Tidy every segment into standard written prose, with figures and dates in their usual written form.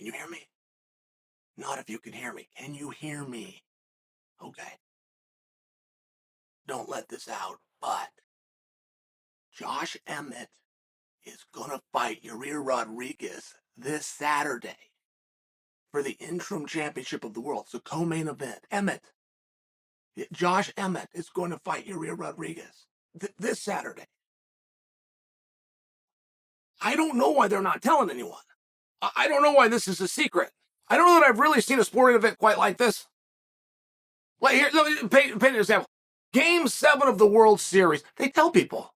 Can you hear me? Not if you can hear me. Can you hear me? Okay. Don't let this out, but Josh Emmett is going to fight Yair Rodriguez this Saturday for the interim championship of the world. It's a co-main event. Josh Emmett is going to fight Yair Rodriguez this Saturday. I don't know why they're not telling anyone. I don't know why this is a secret. I don't know that I've really seen a sporting event quite like this. Like here, let me paint an example. Game 7 of the World Series. They tell people.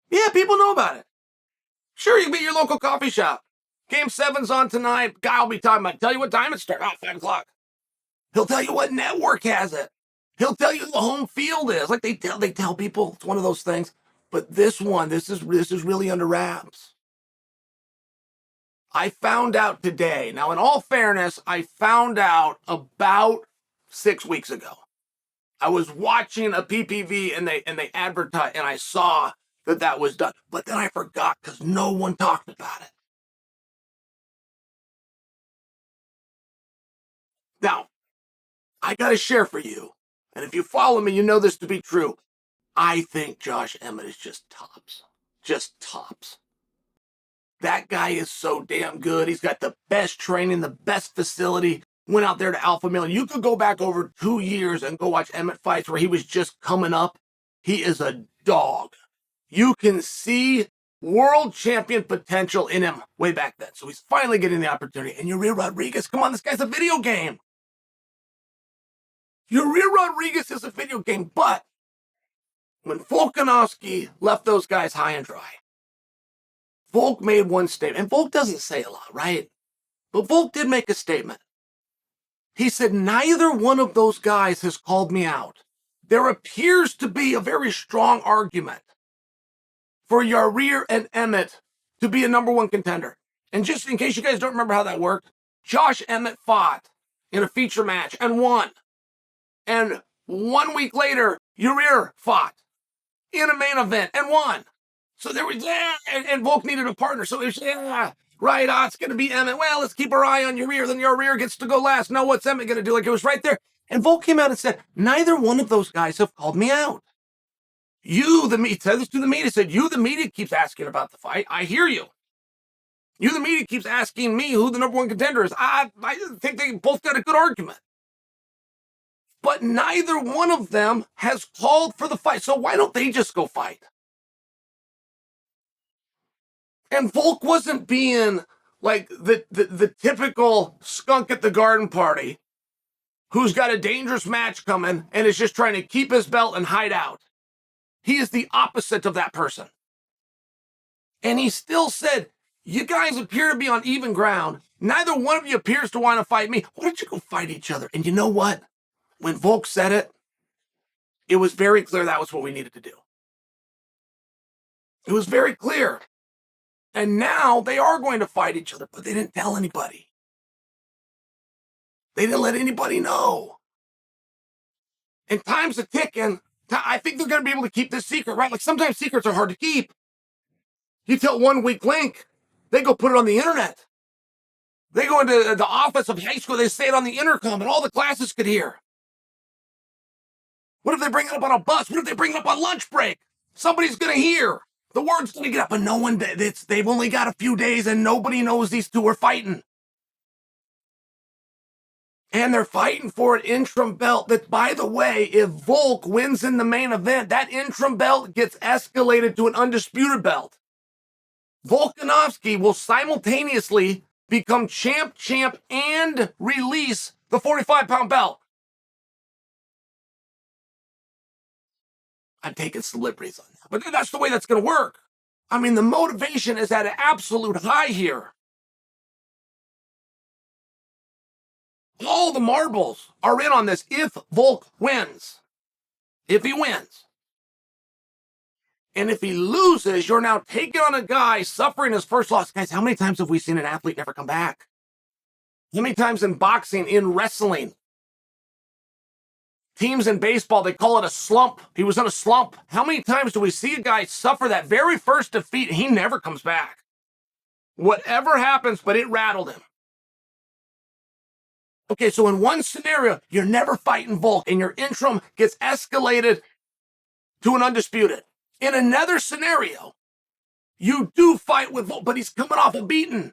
Yeah, people know about it. Sure, you can be at your local coffee shop. Game 7's on tonight. Guy will be talking about, tell you what time it starts. 5 o'clock. He'll tell you what network has it. He'll tell you who the home field is. Like they tell people. It's one of those things. But this is really under wraps. I found out today. Now, in all fairness, I found out about 6 weeks ago. I was watching a PPV and they advertised, and I saw that was done. But then I forgot because no one talked about it. Now, I got to share for you, and if you follow me, you know this to be true. I think Josh Emmett is just tops. Just tops. That guy is so damn good. He's got the best training, the best facility. Went out there to Alpha Male. You could go back over 2 years and go watch Emmett fights where he was just coming up. He is a dog. You can see world champion potential in him way back then. So he's finally getting the opportunity. And Yair Rodriguez, come on, this guy's a video game. Yair Rodriguez is a video game, but when Volkanovski left those guys high and dry, Volk made one statement, and Volk doesn't say a lot, right? But Volk did make a statement. He said, neither one of those guys has called me out. There appears to be a very strong argument for Yair and Emmett to be a #1 contender. And just in case you guys don't remember how that worked, Josh Emmett fought in a feature match and won. And 1 week later, Yair fought in a main event and won. So there was, and Volk needed a partner. So it was, right, it's going to be Emmett. Well, let's keep our eye on Yair. Then Yair gets to go last. No, what's Emmett going to do? Like, it was right there. And Volk came out and said, neither one of those guys have called me out. You, the media, said this to the media, said, you, the media, keeps asking about the fight. I hear you. You, the media, keeps asking me who the #1 contender is. I think they both got a good argument. But neither one of them has called for the fight. So why don't they just go fight? And Volk wasn't being like the typical skunk at the garden party who's got a dangerous match coming and is just trying to keep his belt and hide out. He is the opposite of that person. And he still said, you guys appear to be on even ground. Neither one of you appears to want to fight me. Why don't you go fight each other? And you know what? When Volk said it, it was very clear that was what we needed to do. It was very clear. And now they are going to fight each other, but they didn't tell anybody. They didn't let anybody know. And time's a ticking. I think they're going to be able to keep this secret, right? Like sometimes secrets are hard to keep. You tell one weak link, they go put it on the internet. They go into the office of high school, they say it on the intercom, and all the classes could hear. What if they bring it up on a bus? What if they bring it up on lunch break? Somebody's going to hear. The word's going to get up, but no one, they've only got a few days and nobody knows these two are fighting. And they're fighting for an interim belt that, by the way, if Volk wins in the main event, that interim belt gets escalated to an undisputed belt. Volkanovski will simultaneously become champ, and release the 45-pound belt. I'm taking celebrities on that, but that's the way that's going to work. I mean, the motivation is at an absolute high here. All the marbles are in on this if Volk wins. If he wins. And if he loses, you're now taking on a guy suffering his first loss. Guys, how many times have we seen an athlete never come back? How many times in boxing, in wrestling? Teams in baseball, they call it a slump. He was in a slump. How many times do we see a guy suffer that very first defeat and he never comes back? Whatever happens, but it rattled him. Okay, so in one scenario, you're never fighting Volk, and your interim gets escalated to an undisputed. In another scenario, you do fight with Volk, but he's coming off a beating.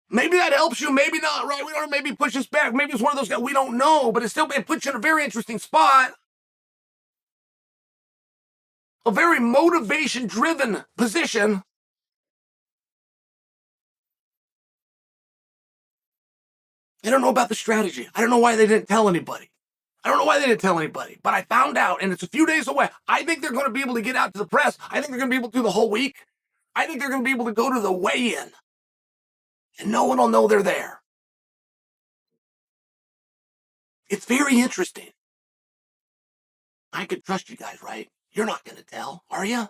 Maybe that helps you, maybe not, right? We don't know, maybe pushes back. Maybe it's one of those guys, we don't know, but it puts you in a very interesting spot. A very motivation-driven position. I don't know about the strategy. I don't know why they didn't tell anybody. But I found out, and it's a few days away. I think they're going to be able to get out to the press. I think they're going to be able to do the whole week. I think they're going to be able to go to the weigh-in, and no one will know they're there. It's very interesting. I could trust you guys, right? You're not going to tell, are you?